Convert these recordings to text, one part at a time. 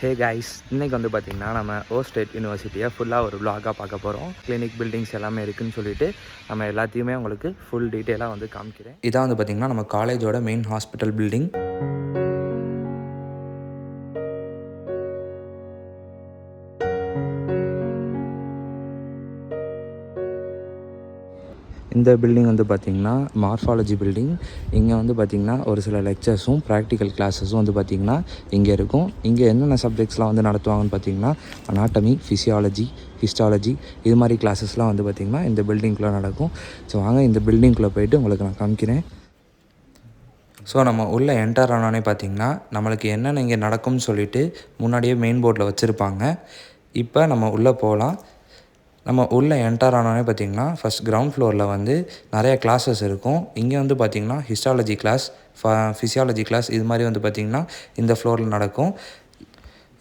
Hey guys, இன்றைக்கி வந்து பார்த்திங்கன்னா நம்ம ஓஸ்டேட் யூனிவர்சிட்டியை ஃபுல்லாக ஒரு vlog-ஆ பார்க்க போகிறோம். கிளினிக் பில்டிங்ஸ் எல்லாமே இருக்குதுன்னு சொல்லிட்டு நம்ம எல்லாத்தையுமே உங்களுக்கு ஃபுல் டீட்டெயிலாக வந்து காமிக்கிறேன். இதான் வந்து பார்த்திங்கன்னா நம்ம காலேஜோட மெயின் ஹாஸ்பிட்டல் பில்டிங். இந்த பில்டிங் வந்து பார்த்திங்கன்னா மார்ஃபாலஜி பில்டிங். இங்கே வந்து பார்த்திங்கன்னா ஒரு சில லெக்சர்ஸும் ப்ராக்டிக்கல் கிளாஸஸும் வந்து பார்த்திங்கன்னா இங்கே இருக்கும். இங்கே என்னென்ன சப்ஜெக்ட்ஸ்லாம் வந்து நடத்துவாங்கன்னு பார்த்திங்கன்னா அனாட்டமி, ஃபிசியாலஜி, ஹிஸ்டாலஜி இது மாதிரி கிளாஸஸ்லாம் வந்து பார்த்திங்கன்னா இந்த பில்டிங்குள்ளே நடக்கும். ஸோ வாங்க இந்த பில்டிங்குள்ளே போய்ட்டு உங்களுக்கு நான் காமிக்கிறேன். ஸோ நம்ம உள்ளே என்டர் ஆனோடனே பார்த்திங்கன்னா நம்மளுக்கு என்னென்ன இங்கே நடக்கும்னு சொல்லிட்டு முன்னாடியே மெயின் போர்டில் வச்சுருப்பாங்க. இப்போ நம்ம உள்ளே போகலாம். நம்ம உள்ளே என்டர் ஆனோடனே பார்த்திங்கன்னா ஃபஸ்ட் கிரவுண்ட் ஃப்ளோரில் வந்து நிறைய கிளாஸஸ் இருக்கும். இங்கே வந்து பார்த்திங்கன்னா ஹிஸ்டாலஜி கிளாஸ், ஃபிசியாலஜி கிளாஸ் இது மாதிரி வந்து பார்த்திங்கன்னா இந்த ஃப்ளோரில் நடக்கும்.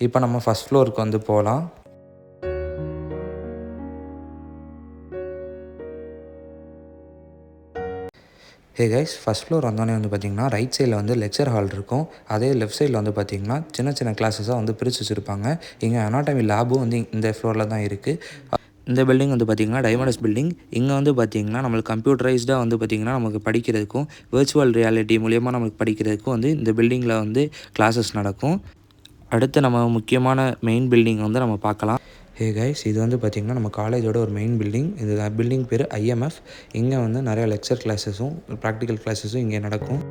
இப்போ நம்ம ஃபஸ்ட் ஃப்ளோருக்கு வந்து போகலாம். ஹே கைஸ், ஃபஸ்ட் ஃப்ளோர் வந்தோடனே வந்து பார்த்திங்கன்னா ரைட் சைடில் வந்து லெக்சர் ஹால் இருக்கும். அதே லெஃப்ட் சைடில் வந்து பார்த்திங்கன்னா சின்ன சின்ன கிளாஸஸாக வந்து பிரித்து வச்சுருப்பாங்க. இங்கே அனாட்டமி லேபும் வந்து இந்த ஃப்ளோரில் தான் இருக்குது. இந்த பில்டிங் வந்து பார்த்திங்கன்னா டைமண்டஸ் பில்டிங். இங்கே வந்து பார்த்திங்கன்னா நம்மளுக்கு கம்ப்யூட்டரைஸ்டாக வந்து பார்த்திங்கன்னா நமக்கு படிக்கிறதுக்கும் விர்ச்சுவல் ரியாலிட்டி மூலியமாக நமக்கு படிக்கிறதுக்கும் வந்து இந்த பில்டிங்கில் வந்து கிளாஸஸ் நடக்கும். அடுத்து நம்ம முக்கியமான மெயின் பில்டிங் வந்து நம்ம பார்க்கலாம். ஹே கைஸ், இது வந்து பார்த்திங்கன்னா நம்ம காலேஜோட ஒரு மெயின் பில்டிங். இது பில்டிங் பேர் IMF. இங்கே வந்து நிறையா லெக்சர் கிளாஸஸும் ப்ராக்டிக்கல் கிளாஸஸும் இங்கே நடக்கும்.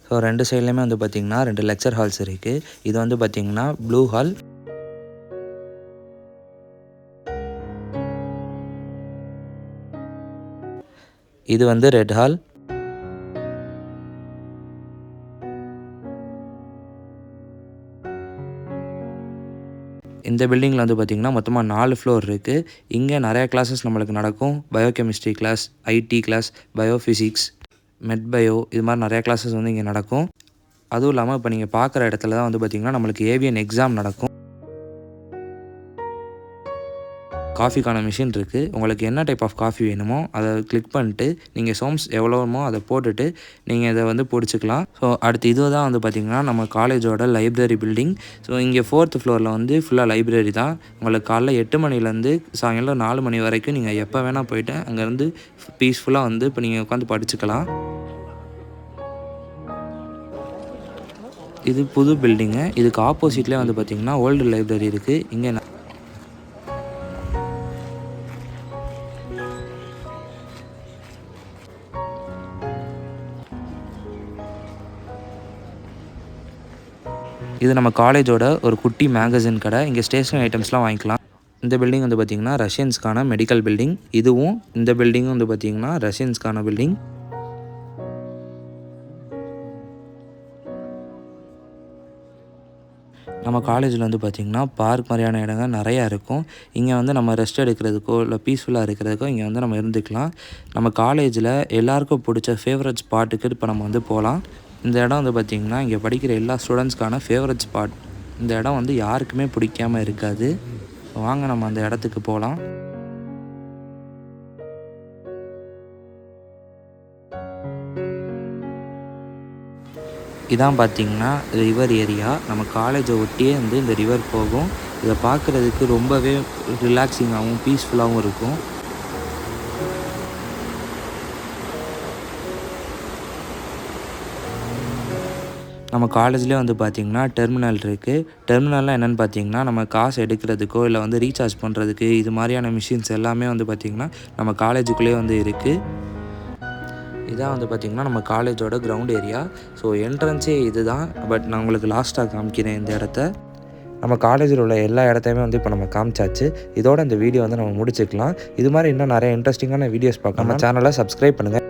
ஸோ ரெண்டு சைட்லேயுமே வந்து பார்த்திங்கன்னா 2 லெக்சர் ஹால்ஸ் இருக்குது. இது வந்து பார்த்திங்கன்னா ப்ளூ ஹால். இது வந்து ரெட் ஹால். இந்த பில்டிங்கில் வந்து பார்த்திங்கன்னா மொத்தமாக 4 ஃப்ளோர் இருக்குது. இங்கே நிறையா கிளாஸஸ் நம்மளுக்கு நடக்கும். Biochemistry class, IT class, biophysics, med bio இது மாதிரி நிறையா கிளாஸஸ் வந்து இங்கே நடக்கும். அதுவும் இல்லாமல் இப்போ நீங்கள் பார்க்குற இடத்துல தான் வந்து பார்த்திங்கன்னா நம்மளுக்கு ஏவியன் எக்ஸாம் நடக்கும். காஃபிக்கான மிஷின் இருக்குது. உங்களுக்கு என்ன டைப் ஆஃப் காஃபி வேணுமோ அதை கிளிக் பண்ணிட்டு நீங்கள் சோம்ஸ் எவ்வளோமோ அதை போட்டுட்டு நீங்கள் இதை வந்து பிடிச்சிக்கலாம். ஸோ அடுத்து இது தான் வந்து பார்த்திங்கன்னா நம்ம காலேஜோட லைப்ரரி பில்டிங். ஸோ இங்கே 4th ஃப்ளோரில் வந்து ஃபுல்லாக லைப்ரரி தான். உங்களுக்கு காலைல 8 மணிலேருந்து சாயங்காலம் 4 மணி வரைக்கும் நீங்கள் எப்போ வேணால் போய்ட்டு அங்கேருந்து பீஸ்ஃபுல்லாக வந்து இப்போ நீங்கள் உட்காந்து படிச்சுக்கலாம். இது புது பில்டிங்கு. இதுக்கு ஆப்போசிட்லேயே வந்து பார்த்திங்கன்னா ஓல்டு லைப்ரரி இருக்குது. இங்கே இது நம்ம காலேஜோட ஒரு குட்டி மேகசின் கடை. இங்கே ஸ்டேஷனரி ஐட்டம்ஸ்லாம் வாங்கிக்கலாம். இந்த பில்டிங் வந்து பார்த்திங்கன்னா ரஷ்யன்ஸ்க்கான மெடிக்கல் பில்டிங். இதுவும் இந்த பில்டிங்கும் வந்து பார்த்திங்கன்னா ரஷ்யன்ஸ்க்கான பில்டிங். நம்ம காலேஜில் வந்து பார்த்திங்கன்னா பார்க் மாதிரியான இடங்கள் நிறையா இருக்கும். இங்கே வந்து நம்ம ரெஸ்ட் எடுக்கிறதுக்கோ இல்லை பீஸ்ஃபுல்லாக இருக்கிறதுக்கோ இங்கே வந்து நம்ம இருந்துக்கலாம். நம்ம காலேஜில் எல்லாருக்கும் பிடிச்ச ஃபேவரட் ஸ்பாட்டுக்கு இப்போ நம்ம வந்து போகலாம். இந்த இடம் வந்து பார்த்திங்கன்னா இங்கே படிக்கிற எல்லா ஸ்டூடெண்ட்ஸ்க்கான ஃபேவரட் ஸ்பாட். இந்த இடம் வந்து யாருக்குமே பிடிக்காமல் இருக்காது. வாங்க நம்ம அந்த இடத்துக்கு போகலாம். இதான் பார்த்திங்கன்னா ரிவர் ஏரியா. நம்ம காலேஜை ஒட்டியே வந்து இந்த ரிவர் போகும். இதை பார்க்குறதுக்கு ரொம்பவே ரிலாக்ஸிங்காகவும் பீஸ்ஃபுல்லாகவும் இருக்கும். நம்ம காலேஜ்லேயே வந்து பார்த்திங்கன்னா டெர்மினல் இருக்குது. டெர்மினல்லாம் என்னென்னு பார்த்திங்கன்னா நம்ம காசு எடுக்கிறதுக்கோ இல்லை வந்து ரீசார்ஜ் பண்ணுறதுக்கு இது மாதிரியான மிஷின்ஸ் எல்லாமே வந்து பார்த்திங்கன்னா நம்ம காலேஜுக்குள்ளேயே வந்து இருக்குது. இதான் வந்து பார்த்திங்கன்னா நம்ம காலேஜோட கிரவுண்ட் ஏரியா. ஸோ என்ட்ரன்ஸே இது தான். பட் நான் உங்களுக்கு லாஸ்ட்டாக காமிக்கிறேன் இந்த இடத்த. நம்ம காலேஜில் உள்ள எல்லா இடத்தையுமே வந்து இப்போ நம்ம காமிச்சாச்சு. இதோட இந்த வீடியோ வந்து நம்ம முடிச்சுக்கலாம். இது மாதிரி இன்னும் நிறைய இன்ட்ரெஸ்டிங்கான வீடியோஸ் பார்க்க நம்ம சேனலை சப்ஸ்கிரைப் பண்ணுங்கள்.